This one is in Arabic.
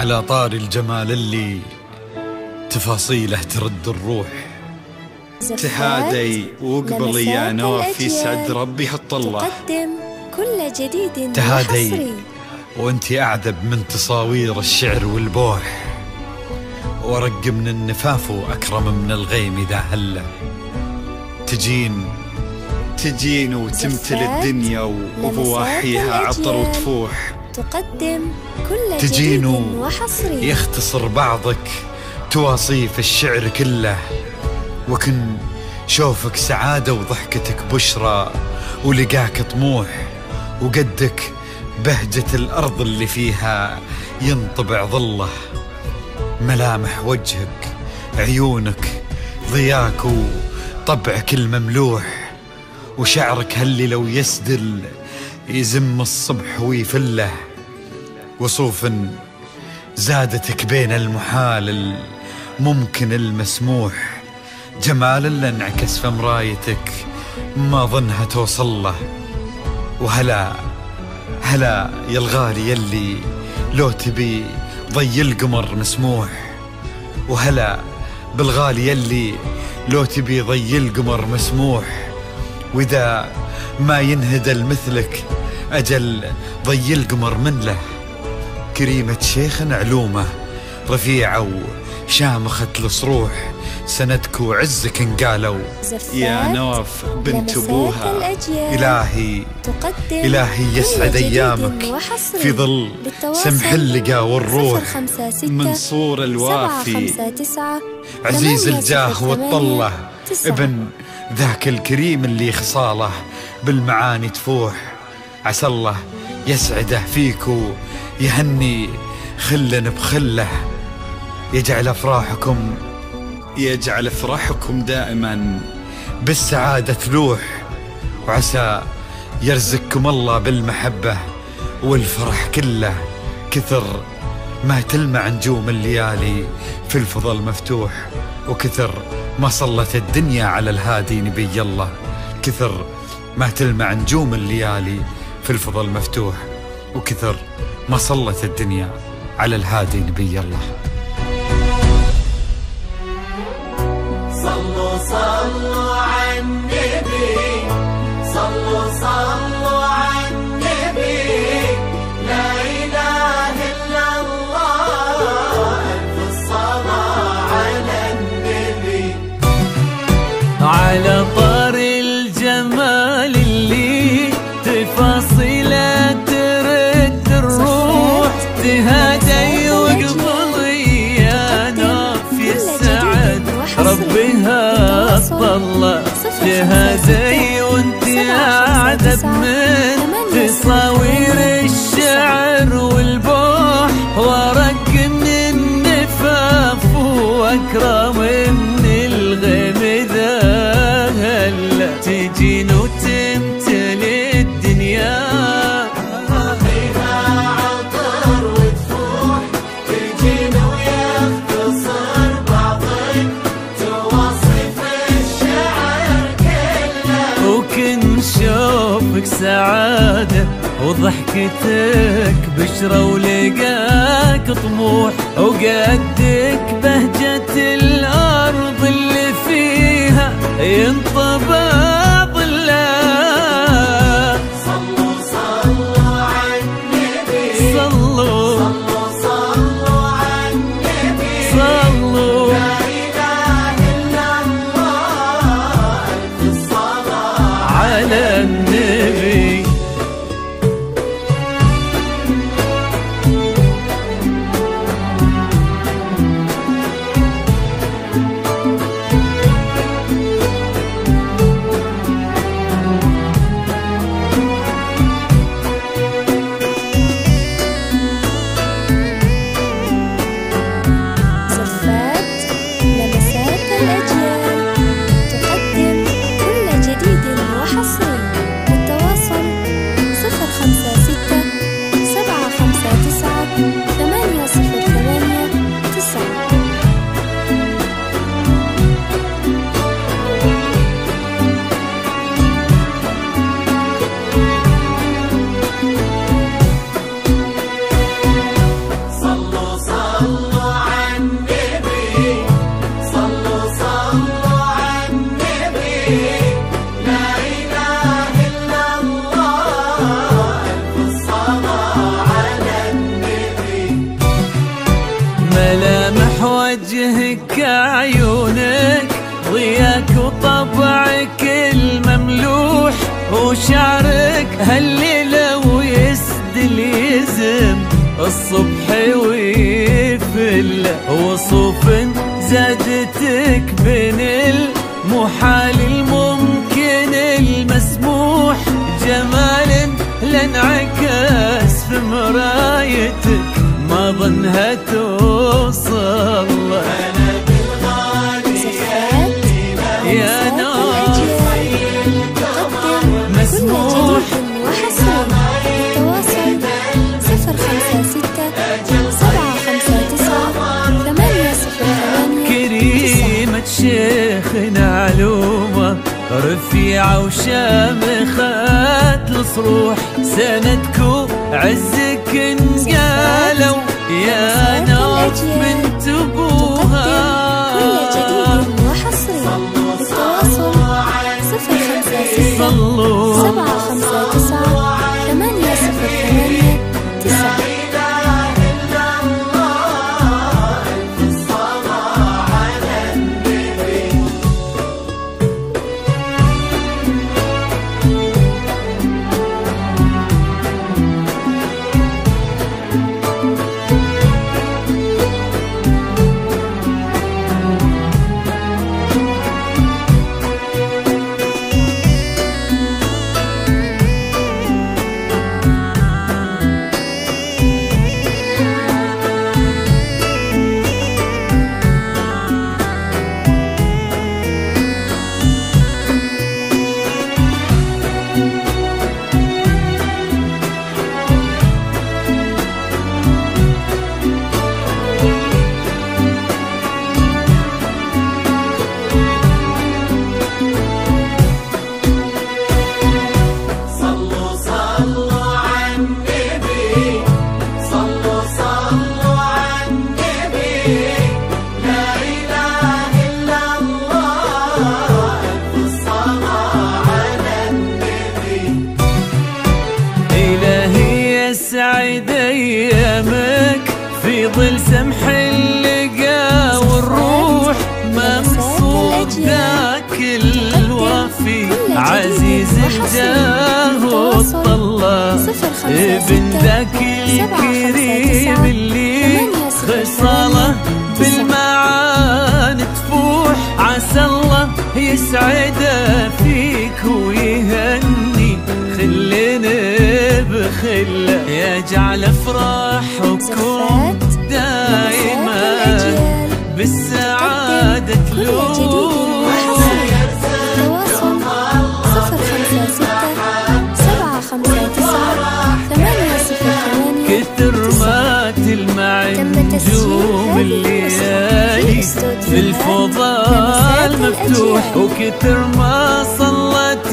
على طار الجمال اللي تفاصيله ترد الروح. تهادي واقبلي يا نواف، يسعد ربي هالطلة. تقدم كل جديد تهادي وحصري. وانتي أعذب من تصاوير الشعر والبوح، ورق من النفاف وأكرم من الغيم إذا هلا. تجين وتمتلي الدنيا وبواحيها عطر وتفوح. تقدم كل تجين جديد وحصري. يختصر بعضك تواصيف الشعر كله، وكن شوفك سعادة وضحكتك بشرى، ولقاك طموح، وقدك بهجة الأرض اللي فيها ينطبع ظله. ملامح وجهك، عيونك، ضياك وطبعك المملوح، وشعرك هاللي لو يسدل يزم الصبح ويفله. وصوف زادتك بين المحال الممكن المسموح، جمال اللي انعكس في مرايتك ما ظنها توصل له. وهلا يا الغالي يلي لو تبي ضي القمر مسموح، وهلا بالغالي يلي لو تبي ضي القمر مسموح. وإذا ما ينهدل مثلك أجل ضي القمر من له. كريمة شيخ علومه رفيعة وشامخة الصروح، سندك وعزك انقالوا يا نواف بنت ابوها. إلهي يسعد أيامك في ظل سمح اللقا والروح. منصور الوافي عزيز الجاه والطلة، ابن ذاك الكريم اللي خصاله بالمعاني تفوح. عسى الله يسعده فيك ويهني خلا بخله، يجعل أفراحكم دائما بالسعادة تلوح. وعسى يرزقكم الله بالمحبة والفرح كله، كثر ما تلمع نجوم الليالي في الفضل مفتوح. وكثر ما صلت الدنيا على الهادي نبي الله، كثر ما تلمع نجوم الليالي في الفضل مفتوح. وكثر ما صلت الدنيا على الهادي نبي الله. صلوا على النبي، صلوا على النبي، لا إله إلا الله، ألف الصلاة على النبي. على طار الجمال اللي تفاصيله ترد الروح، تهادي وقبلي يا ناف، يسعد ربها الطلة. تهادي وانت أعذب من تصاوير الشعر والبوح، ورق من النفاف وأكرم من الغيم ذا هلا. تجين وتمتلي الدنيا فيها عطر وتفوح، تجين ويختصر بعضك تواصف الشعر كله. وكن شوفك سعادة وضحكتك بشرى، ولقاك طموح، وقدك بهجة الأرض اللي فيها ينطبع ظله. صلوا على النبي، صلوا على النبي، صلوا لا إله إلا الله، ألف الصلاة على النبي. ضحك عيونك ضياك وطبعك المملوح وشعرك هالليلة ويسدل يزم الصبح ويفل وصوف زادتك بين المحال الممكن المسموح جمال لانعكس في مرايتك ما ظنها توصل يا نار مسموح تواصل 056 759 808 كريمة شيخنا علومة رفيعة وشامخات الصروح سندكو عزك انقالوا يا ناس من تبوها صلوا 759 808 سعيد ايامك في ظل سمح اللقا والروح ممسوك ذاك الوافي عزيز الجاه والطلة ابن ذاك الكريم اللي خصاله بالمعاني تفوح عسى الله يسعد فيك ويهني خلينا بخلة يجعل افراحكم دائما بالسعادة تلوح كتر ما تلمع نجوم الليالي في الفضاء المفتوح وكتر ما صلت